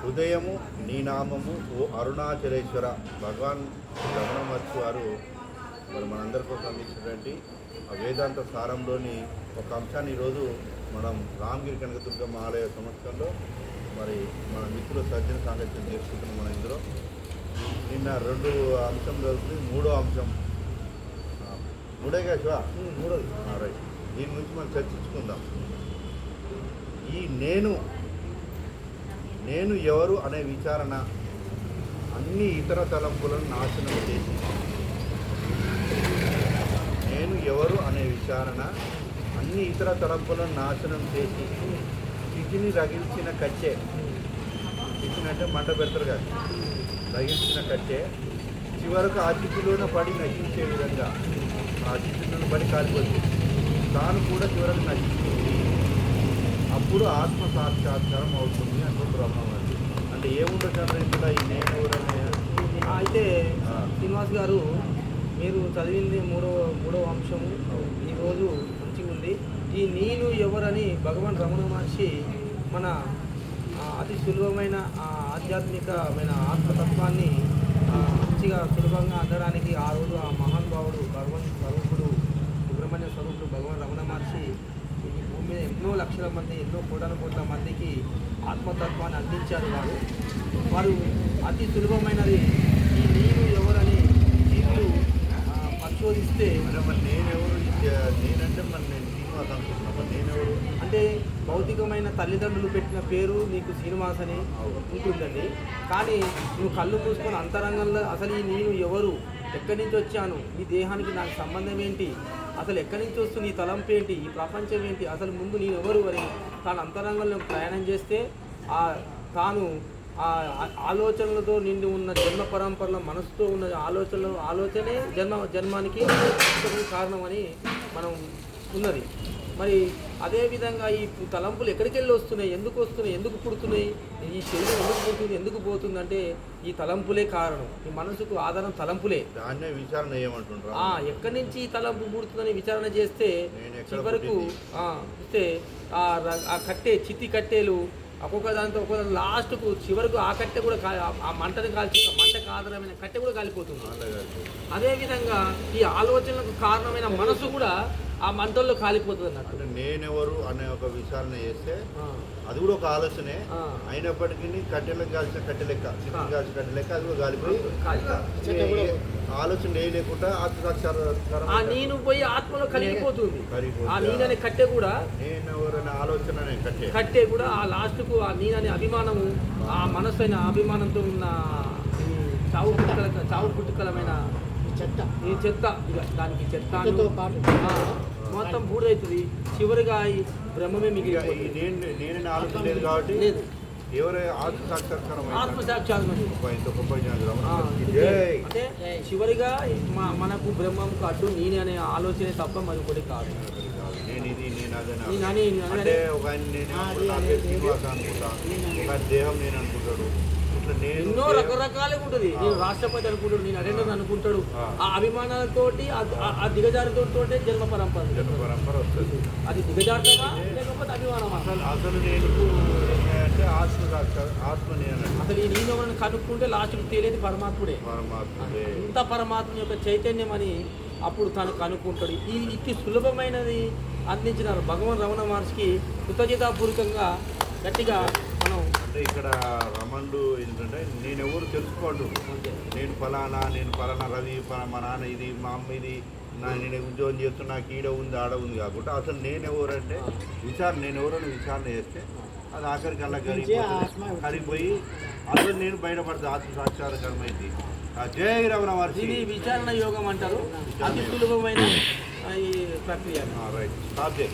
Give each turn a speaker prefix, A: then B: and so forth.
A: హృదయము నీ నామము ఓ అరుణాచలేశ్వర భగవాన్ రమణ మహర్షి వారు మరి మనందరి కోసం అందించినటువంటి ఆ వేదాంత సారంలోని ఒక అంశాన్ని ఈరోజు మనం రామగిరి కనకదుర్గమ్మ ఆలయ సంవత్సరంలో మరి మన మిత్రులు సజ్జన సాంగత్యం చేసుకుంటున్నాం. మనం ఇందులో నిన్న 2 అంశం జరుగుతుంది. 3వ అంశం మూడేగా శివ మూడోది రైట్. దీని గురించి మనం చర్చించుకుందాం. ఈ నేను ఎవరు అనే విచారణ అన్ని ఇతర తలంపులను నాశనం చేసి, నేను ఎవరు అనే విచారణ అన్ని ఇతర తలంపులను నాశనం చేసి చితిని రగిల్చిన కచ్చే, చితిని అంటే మంట పెడతారు కదా, రగిల్చిన కచ్చే చివరకు ఆ చితిలోనే పడి నశించే విధంగా ఆ చితిలోనే పడి కాలిపోతుంది. తాను కూడా చివరకు నశిస్తుంది. అప్పుడు ఆత్మ సాక్షాత్కారం అవుతుంది అంటుంది రమణమహర్షి. అంటే ఏముండదు ఇందులో ఈ నేను ఎవరనే.
B: అయితే శ్రీనివాస్ గారు, మీరు చదివింది మూడవ అంశము ఈరోజు మంచిగా ఉంది. ఈ నేను ఎవరని భగవాన్ రమణ మహర్షి మన అతి సులభమైన ఆధ్యాత్మికమైన ఆత్మతత్వాన్ని మంచిగా సులభంగా అందడానికి ఆ రోజు ఆ మహానుభావుడు భగవాన్ స్వరూపుడు సుబ్రహ్మణ్య స్వరూపుడు భగవాన్ రమణ మహర్షి ఈ భూమి మీద ఎన్నో లక్షల మంది, ఎన్నో కోట్ల మందికి ఆత్మతత్వాన్ని అందించారు. వారు అతి సులభమైనది ఈ నేను ఎవరని జీవులు పరిశోధిస్తే
A: మరి నేనెవరు, నేనంటే మరి నేను శ్రీనివాస్ అనుకుంటున్నా. మరి నేనెవరు
B: అంటే భౌతికమైన తల్లిదండ్రులు పెట్టిన పేరు నీకు శ్రీనివాస్ అని ఉంటుందండి. కానీ నువ్వు కళ్ళు మూసుకొని అంతరంగంలో అసలు ఈ నేను ఎవరు, ఎక్కడి నుంచి వచ్చాను, ఈ దేహానికి నాకు సంబంధం ఏంటి, అసలు ఎక్కడి నుంచి వస్తుంది, ఈ తలంపు ఏంటి, ఈ ప్రపంచం ఏంటి, అసలు ముందు నేను ఎవరు అని తాను అంతరంగంలో ప్రయాణం చేస్తే తాను ఆ ఆలోచనలతో నిండి ఉన్న జన్మ పరంపరలో మనసుతో ఉన్న ఆలోచనే జన్మానికి కారణమని మనం ఉన్నది. మరి అదేవిధంగా ఈ తలంపులు ఎక్కడికి వెళ్ళి వస్తున్నాయి, ఎందుకు పుడుతున్నాయి, ఈ శరీరం ఎందుకు పుడుతుంది, ఎందుకు పోతుంది అంటే ఈ తలంపులే కారణం. ఈ మనసుకు ఆధారం తలంపులే.
A: దాన్నే విచారణ చేయమంటుండ్రా.
B: ఎక్కడి నుంచి ఈ తలంపు పుడుతుందని విచారణ చేస్తే చివరకు చూస్తే ఆ కట్టే చిత్తి కట్టేలు ఒక్కొక్క దాంతో లాస్ట్కు చివరకు ఆ కట్టె కూడా ఆ మంటను మంటకు ఆధారమైన కట్టె కూడా కాలిపోతుంది. అదేవిధంగా ఈ ఆలోచనలకు కారణమైన మనసు కూడా ఆ మంటల్లో కాలిపోతుంది అన్నట్టు.
A: నేనెవరు అనే ఒక విచారణ చేస్తే అది కూడా ఒక ఆలోచనే అయినప్పటికీ కట్టెలకు కాల్చిన కట్టె లెక్క, చిత్రం కాల్చిన కట్టె లెక్క అది కూడా కాలిపోయి ఆలోచన లేకుండా ఆత్మసాక్షాత్కారం
B: ఆ నేను పోయి ఆత్మలో కలిగిపోతుంది. ఆ నేననే కట్టె కూడా,
A: నేనెవరు అనే ఆలోచన
B: కట్టె కూడా ఆ లాస్ట్కు ఆ నేననే అభిమానము, ఆ మనసు అయిన అభిమానంతో ఉన్న చావు పుట్టుకలమైన ఈ చెత్త, దానికి చెత్త మొత్తం బూడవుతుంది. చివరిగా ఈ బ్రహ్మమే మిగిలి
A: నేను ఆలోచన లేదు కాబట్టి
B: లేదు.
A: ఎవరు ఆత్మసాక్షాత్కారం
B: అంటే చివరిగా మనకు బ్రహ్మంకు అడ్డు నేనే అనే ఆలోచనే తప్ప మరి ఒకటి కాదు.
A: నేను ఇది అంటే ఒక అనుకుంటా, దేహం నేను అనుకుంటాడు.
B: ఎన్నో రకరకాలుగా ఉంటుంది. నేను రాష్ట్రపతి అనుకుంటాడు, నేను అటెండర్ అనుకుంటాడు. ఆ అభిమానాలతోటి ఆ దిగజారుతో జన్మ పరంపర
A: వస్తుంది.
B: అది దిగజారుతామా లేకపోతే అభిమానమా?
A: అసలు నేను అంటే ఆత్మని
B: అసలు ఈ నేను ఎవరిని కనుక్కుంటే లాస్ట్కి తేలేది పరమాత్ముడే. ఇంత పరమాత్మ యొక్క చైతన్యం అని అప్పుడు తను కనుక్కుంటాడు. ఈ ఇట్టి సులభమైనది అందించినారు భగవాన్ రమణ మహర్షికి కృతజ్ఞతాపూర్వకంగా గట్టిగా మనం.
A: అంటే ఇక్కడ రమణుడు ఏంటంటే నేనెవరు తెలుసుకోండు. నేను ఫలానా రవి, మా నాన్న ఇది, మా అమ్మ ఇది, నేను ఉద్యోగం చేస్తున్నా, నాకు ఈడ ఉంది ఆడ ఉంది కాకుండా అసలు నేనెవరంటే నేనెవరని విచారణ చేస్తే అది ఆఖరికి అలా కరిగిపోయి అసలు నేను బయటపడతా, ఆత్మసాక్షాత్కారమైంది. జై రమణ మహర్షి.
B: ఇది విచారణ యోగం అంటారు. అతి సులభమైన ఈ ప్రక్రియ.
A: రైట్, స్టాప్ చేయి.